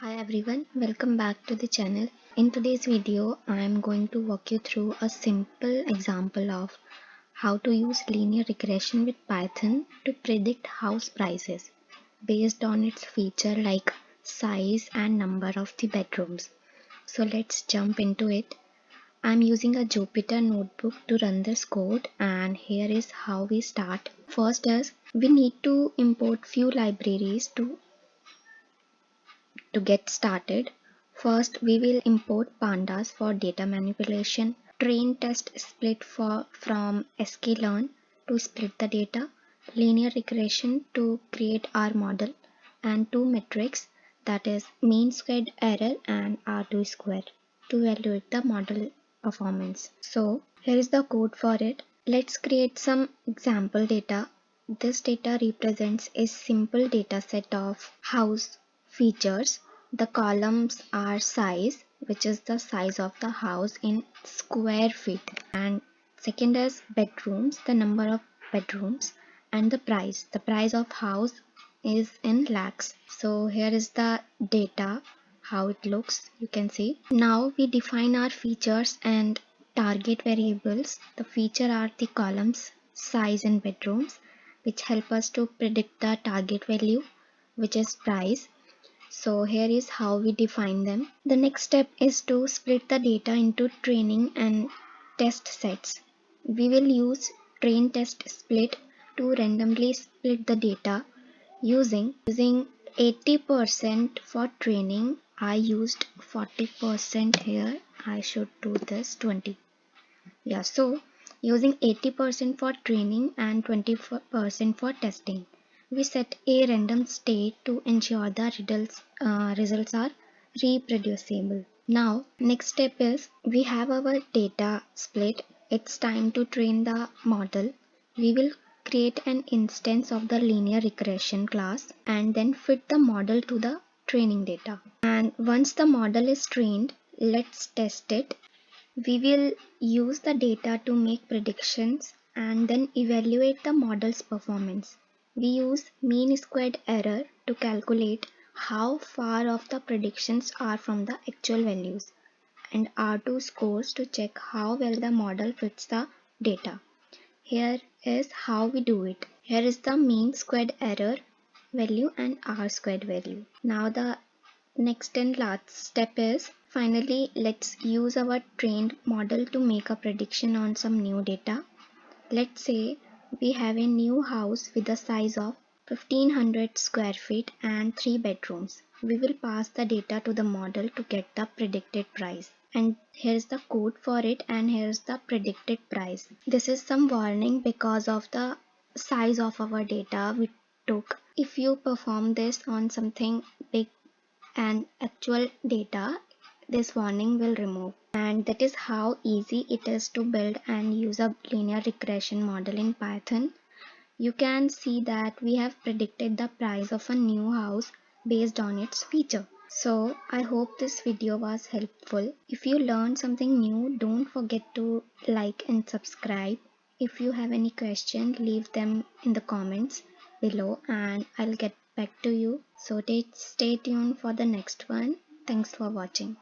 Hi everyone, welcome back to the channel. In today's video, I am going to walk you through a simple example of how to use linear regression with Python to predict house prices based on its feature like size and number of the bedrooms. So let's jump into it. I'm using a Jupyter Notebook to run this code, and here is how we start. First is we need to import few libraries to get started. First, we will import pandas for data manipulation, train test split from sklearn to split the data, linear regression to create our model, and two metrics, that is mean squared error and R2 square, to evaluate the model performance. So here is the code for it. Let's create some example data. This data represents a simple data set of house features. The columns are size, which is the size of the house in square feet, and second is bedrooms, the number of bedrooms, and the price. The price of house is in lakhs. So here is the data, how it looks, you can see. Now we define our features and target variables. The feature are the columns, size, and bedrooms, which help us to predict the target value, which is price. So here is how we define them. The next step is to split the data into training and test sets. We will use train test split to randomly split the data using 80% for training. I used 40% here. I should do this 20. Yeah, so using 80% for training and 20% for testing. We set a random state to ensure the results are reproducible. Now, next step is we have our data split. It's time to train the model. We will create an instance of the linear regression class and then fit the model to the training data. And once the model is trained, let's test it. We will use the data to make predictions and then evaluate the model's performance. We use mean squared error to calculate how far off the predictions are from the actual values, and R2 scores to check how well the model fits the data. Here is how we do it. Here is the mean squared error value and R squared value. Now the next and last step is finally let's use our trained model to make a prediction on some new data. Let's say we have a new house with a size of 1500 square feet and 3 bedrooms. We will pass the data to the model to get the predicted price. And here's the code for it, and here's the predicted price. This is some warning because of the size of our data we took. If you perform this on something big and actual data, this warning will remove. And that is how easy it is to build and use a linear regression model in Python. You can see that we have predicted the price of a new house based on its feature. So I hope this video was helpful. If you learned something new, don't forget to like and subscribe. If you have any question, leave them in the comments below and I'll get back to you. So stay tuned for the next one. Thanks for watching.